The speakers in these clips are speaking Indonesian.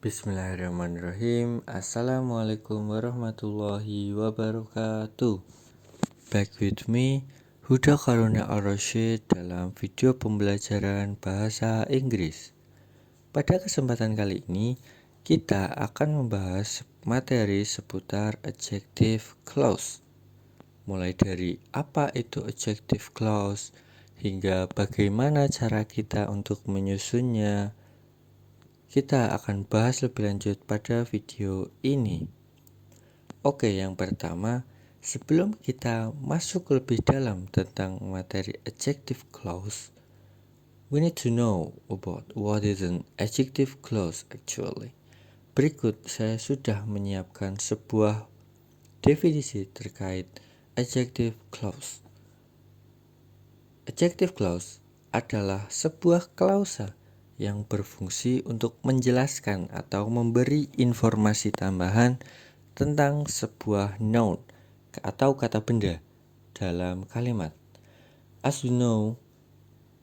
Bismillahirrahmanirrahim. Assalamualaikum warahmatullahi wabarakatuh. Back with me, Huda Karunia Ar-Rasyid dalam video pembelajaran bahasa Inggris. Pada kesempatan kali ini, kita akan membahas materi seputar adjective clause. Mulai dari apa itu adjective clause, hingga bagaimana cara kita untuk menyusunnya. Kita akan bahas lebih lanjut pada video ini. Oke, yang pertama, sebelum kita masuk lebih dalam tentang materi adjective clause, we need to know about what is an adjective clause actually. Berikut saya sudah menyiapkan sebuah definisi terkait adjective clause. Adjective clause adalah sebuah klausa yang berfungsi untuk menjelaskan atau memberi informasi tambahan tentang sebuah noun atau kata benda dalam kalimat. As you know,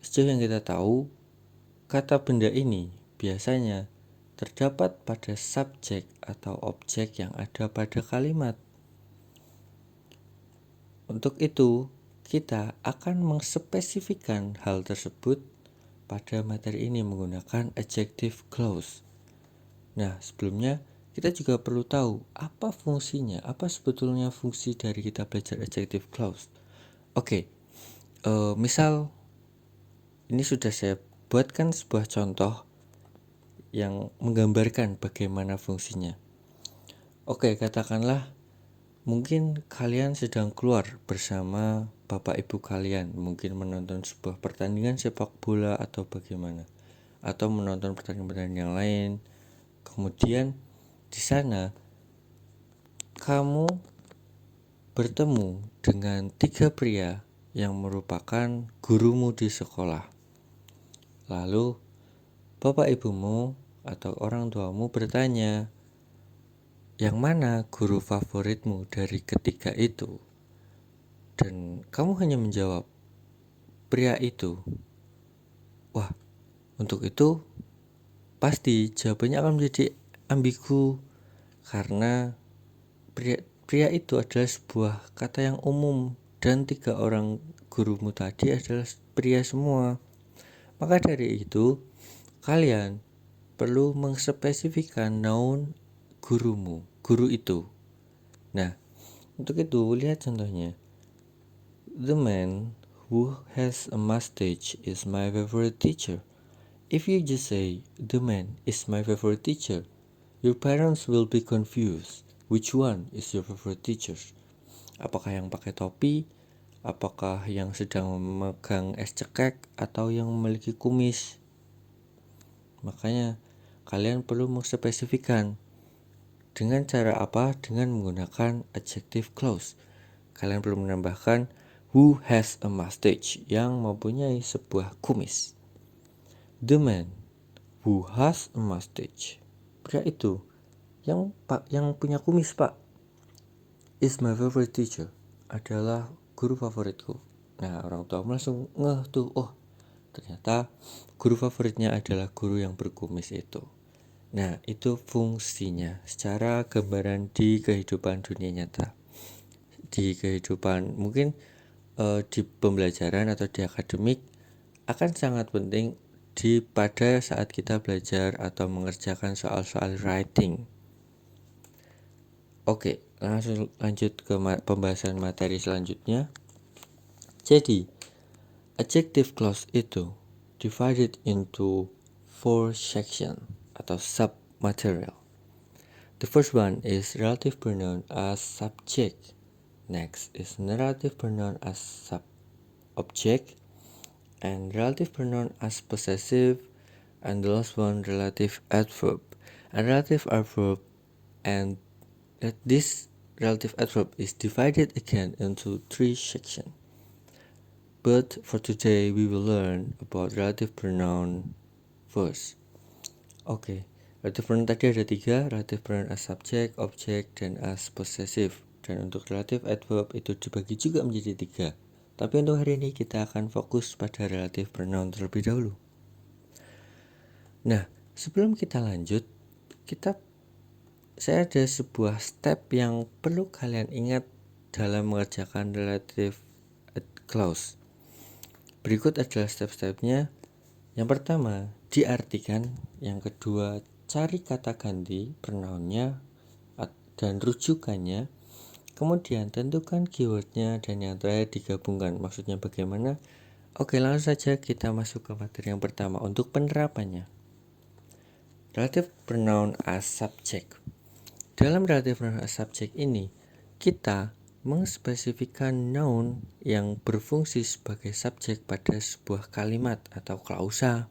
sejauh yang kita tahu, kata benda ini biasanya terdapat pada subjek atau objek yang ada pada kalimat. Untuk itu, kita akan mengspesifikkan hal tersebut pada materi ini menggunakan adjective clause. Nah, sebelumnya kita juga perlu tahu apa fungsinya, apa sebetulnya fungsi dari kita belajar adjective clause. Oke, misal ini sudah saya buatkan sebuah contoh yang menggambarkan bagaimana fungsinya. Oke, katakanlah mungkin kalian sedang keluar bersama bapak ibu kalian, mungkin menonton sebuah pertandingan sepak bola atau bagaimana, atau menonton pertandingan yang lain. Kemudian di sana kamu bertemu dengan 3 pria yang merupakan gurumu di sekolah. Lalu bapak ibumu atau orang tuamu bertanya, yang mana guru favoritmu dari ketiga itu? Dan kamu hanya menjawab, pria itu. Wah, untuk itu pasti jawabannya akan menjadi ambigu karena pria itu adalah sebuah kata yang umum dan 3 orang gurumu tadi adalah pria semua. Maka dari itu, kalian perlu mengspesifikkan noun guru itu. Nah, untuk itu lihat contohnya. The man who has a mustache is my favorite teacher. If you just say, the man is my favorite teacher, your parents will be confused. Which one is your favorite teacher? Apakah yang pakai topi? Apakah yang sedang memegang es cekek? Atau yang memiliki kumis? Makanya kalian perlu mengspesifikkan. Dengan cara apa? Dengan menggunakan adjective clause. Kalian perlu menambahkan who has a mustache, yang mempunyai sebuah kumis. The man who has a mustache, pria itu yang punya kumis, Pak, is my favorite teacher, adalah guru favoritku. Nah, orang tua langsung ngeh tuh, oh ternyata guru favoritnya adalah guru yang berkumis itu. Nah, itu fungsinya secara gambaran di kehidupan dunia nyata. Di kehidupan mungkin di pembelajaran atau di akademik akan sangat penting pada saat kita belajar atau mengerjakan soal-soal writing. Oke, langsung lanjut ke pembahasan materi selanjutnya. Jadi, adjective clause itu divided into 4 section atau sub-material. The first one is relative pronoun as subject. Next is narrative pronoun as sub-object. And relative pronoun as possessive. And the last one, relative adverb. And relative adverb, and this relative adverb is divided again into 3 sections. But for today we will learn about relative pronoun first. Oke, relative pronoun tadi ada 3, relative pronoun as subject, object, dan as possessive. Dan untuk relative adverb itu dibagi juga menjadi 3. Tapi untuk hari ini kita akan fokus pada relative pronoun terlebih dahulu. Nah, sebelum kita lanjut, saya ada sebuah step yang perlu kalian ingat dalam mengerjakan relative clause. Berikut adalah step-stepnya. Yang pertama, diartikan. Yang kedua, cari kata ganti pronounnya dan rujukannya. Kemudian tentukan keywordnya, dan yang terakhir digabungkan. Maksudnya bagaimana? Oke, langsung saja kita masuk ke materi yang pertama untuk penerapannya. Relative pronoun as subject. Dalam relative pronoun as subject ini, kita mengspesifikkan noun yang berfungsi sebagai subjek pada sebuah kalimat atau klausa.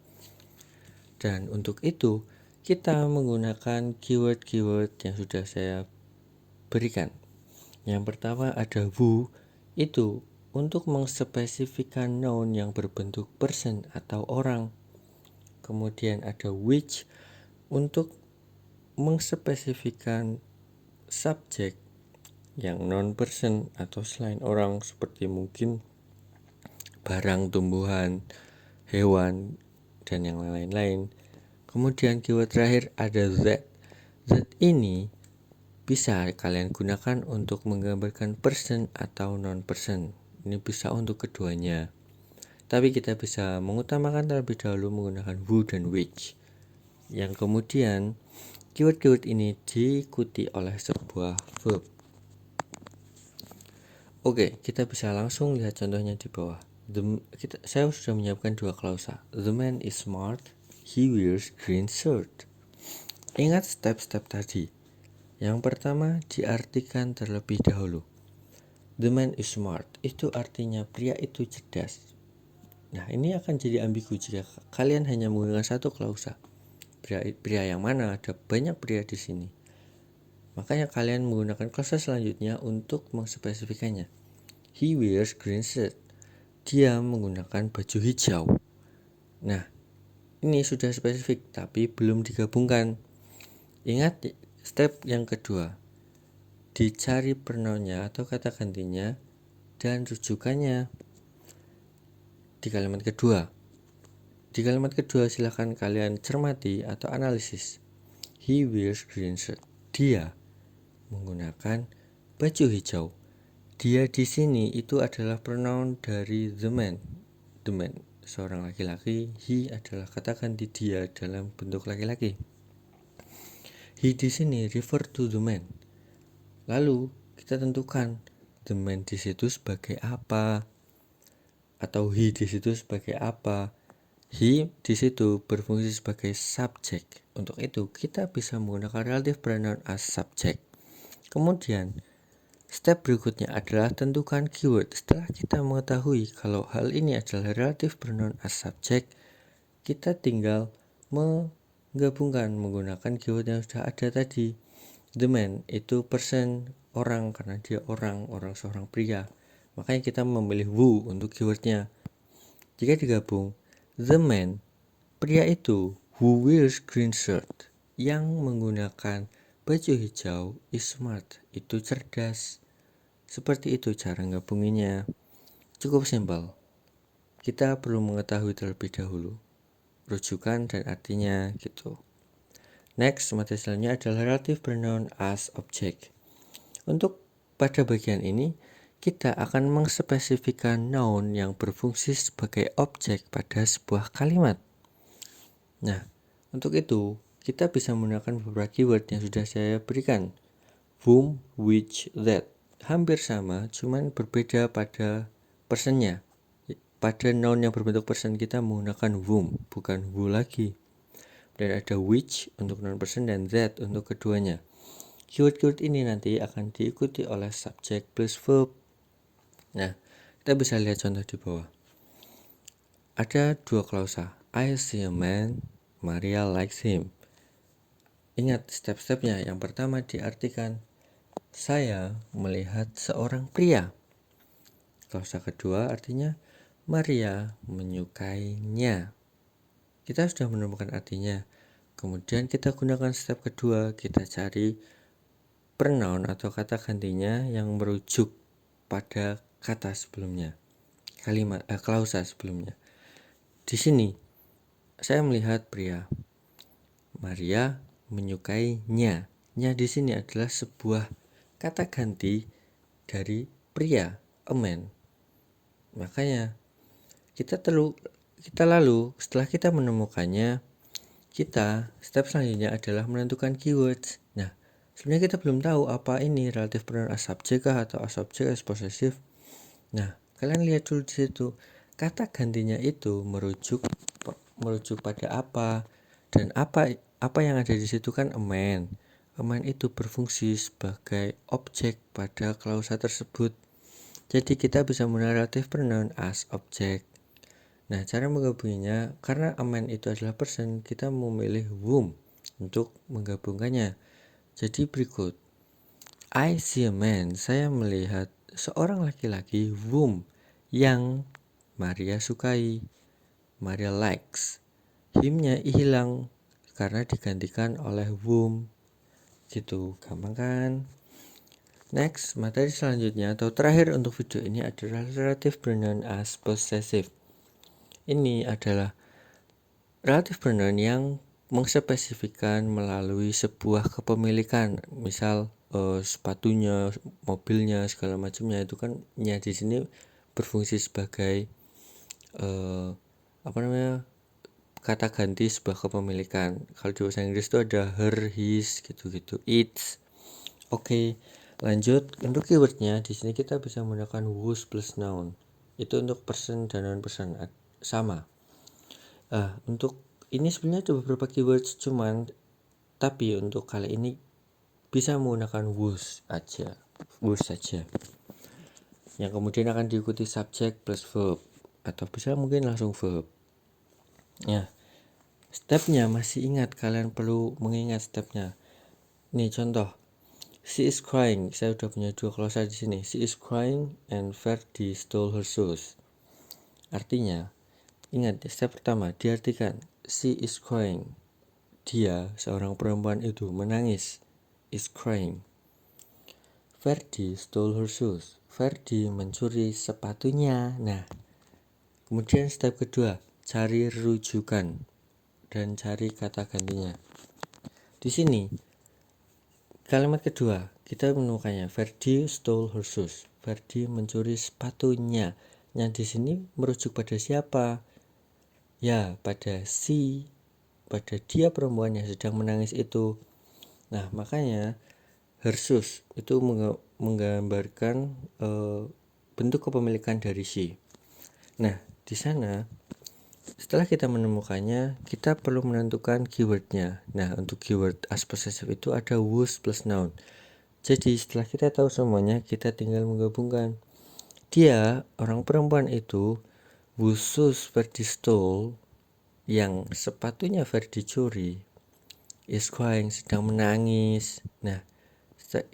Dan untuk itu, kita menggunakan keyword-keyword yang sudah saya berikan. Yang pertama ada who, itu untuk mengspesifikkan noun yang berbentuk person atau orang. Kemudian ada which untuk mengspesifikkan subjek yang non person atau selain orang, seperti mungkin barang, tumbuhan, hewan, dan yang lain-lain. Kemudian keyword terakhir ada that. That ini bisa kalian gunakan untuk menggambarkan person atau non-person. Ini bisa untuk keduanya. Tapi kita bisa mengutamakan terlebih dahulu menggunakan who dan which. Yang kemudian keyword-keyword ini diikuti oleh sebuah verb. Oke, kita bisa langsung lihat contohnya di bawah. Saya sudah menyiapkan dua klausa. The man is smart. He wears green shirt. Ingat step-step tadi. Yang pertama, diartikan terlebih dahulu. The man is smart, itu artinya pria itu cerdas. Nah, ini akan jadi ambigu jika kalian hanya menggunakan satu klausa. Pria yang mana? Ada banyak pria di sini. Makanya kalian menggunakan klausa selanjutnya untuk mengspesifikasinya. He wears green shirt. Dia menggunakan baju hijau. Nah, ini sudah spesifik tapi belum digabungkan. Ingat step yang kedua, dicari pronounnya atau kata gantinya dan rujukannya di kalimat kedua. Di kalimat kedua silahkan kalian cermati atau analisis. He wears green shirt. Dia menggunakan baju hijau. Dia di sini itu adalah pronoun dari the man. The man seorang laki-laki. He adalah kata ganti dia dalam bentuk laki-laki. He di sini refer to the man. Lalu kita tentukan the man di situ sebagai apa, atau he di situ sebagai apa. He di situ berfungsi sebagai subjek. Untuk itu kita bisa menggunakan relative pronoun as subject. Kemudian step berikutnya adalah tentukan keyword. Setelah kita mengetahui kalau hal ini adalah relative pronoun as subject, kita tinggal menggabungkan menggunakan keyword yang sudah ada tadi. The man itu person, orang, karena dia orang seorang pria. Makanya kita memilih who untuk keywordnya. Jika digabung, the man, pria itu, who wears green shirt, yang menggunakan baju hijau, is smart, itu cerdas. Seperti itu cara gabunginnya. Cukup simpel. Kita perlu mengetahui terlebih dahulu rujukan dan artinya gitu. Next, materi selanjutnya adalah relative pronoun as object. Untuk pada bagian ini, kita akan mengspesifikkan noun yang berfungsi sebagai objek pada sebuah kalimat. Nah, untuk itu, kita bisa menggunakan beberapa keyword yang sudah saya berikan. Whom, which, that. Hampir sama, cuman berbeda pada personnya. Pada noun yang berbentuk person kita menggunakan whom, bukan who lagi. Dan ada which untuk non person dan that untuk keduanya. Keyword-keyword ini nanti akan diikuti oleh subjek plus verb. Nah, kita bisa lihat contoh di bawah. Ada dua klausa. I see a man, Maria likes him. Ingat step-stepnya. Yang pertama diartikan, saya melihat seorang pria. Klausa kedua artinya, Maria menyukainya. Kita sudah menemukan artinya. Kemudian kita gunakan step kedua, kita cari pronoun atau kata gantinya yang merujuk pada kata sebelumnya, klausa sebelumnya. Di sini saya melihat pria. Maria menyukainya. Nya di sini adalah sebuah kata ganti dari pria, a man. Makanya kita lalu setelah kita menemukannya, step selanjutnya adalah menentukan keywords. Nah, sebenarnya kita belum tahu apa ini relative pronoun as subject kah atau as subject as possessive. Nah, kalian lihat dulu di situ. Kata gantinya itu merujuk pada apa, dan apa yang ada di situ kan a man. A man itu berfungsi sebagai objek pada klausa tersebut. Jadi kita bisa menggunakan relative pronoun as object. Nah, cara menggabungkannya, karena a man itu adalah person, kita memilih whom untuk menggabungkannya. Jadi berikut, I see a man, saya melihat seorang laki-laki, whom, yang Maria sukai, Maria likes. Him-nya hilang karena digantikan oleh whom. Gitu, gampang kan? Next, materi selanjutnya atau terakhir untuk video ini adalah relative pronoun as possessive. Ini adalah relative pronoun yang mengspesifikkan melalui sebuah kepemilikan. Misal sepatunya, mobilnya, segala macamnya itu kan nya di sini berfungsi sebagai kata ganti sebuah kepemilikan. Kalau di bahasa Inggris itu ada her, his, gitu-gitu, its. Oke, lanjut untuk keywordnya. Di sini kita bisa menggunakan whose plus noun. Itu untuk person dan non person sama. Untuk ini sebenarnya ada beberapa keywords, tapi untuk kali ini bisa menggunakan whose saja. Yang kemudian akan diikuti subject plus verb, atau bisa mungkin langsung verb. Ya, stepnya masih ingat, kalian perlu mengingat stepnya. Nih contoh, she is crying. Saya udah punya dua klausa di sini. She is crying and Ferdi stole her shoes. Artinya, ingat step pertama diartikan she is crying. Dia, seorang perempuan itu menangis. Is crying. Ferdi stole her shoes. Ferdi mencuri sepatunya. Nah, kemudian step kedua, cari rujukan dan cari kata gantinya. Di sini kalimat kedua kita menemukannya, Ferdi stole her shoes. Ferdi mencuri sepatunya. Yang di sini merujuk pada siapa? Ya, pada pada dia perempuan yang sedang menangis itu. Nah, makanya her shoes itu menggambarkan bentuk kepemilikan dari she. Nah, di sana setelah kita menemukannya, kita perlu menentukan keywordnya. Nah, untuk keyword as possessive itu ada whose plus noun. Jadi setelah kita tahu semuanya, kita tinggal menggabungkan. Dia, orang perempuan itu, whose shoes Ferdi stole, yang sepatunya Ferdi curi, is crying, sedang menangis. Nah,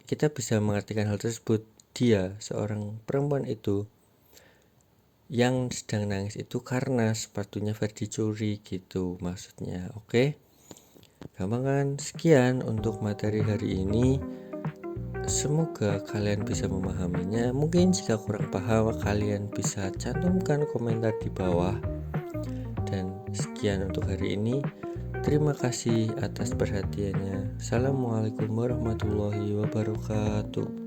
kita bisa mengartikan hal tersebut. Dia, seorang perempuan itu, yang sedang nangis itu karena sepatunya Ferdi curi, gitu maksudnya. Oke, gampang kan? Sekian untuk materi hari ini. Semoga kalian bisa memahaminya. Mungkin jika kurang paham, kalian bisa cantumkan komentar di bawah. Dan sekian untuk hari ini. Terima kasih atas perhatiannya. Assalamualaikum warahmatullahi wabarakatuh.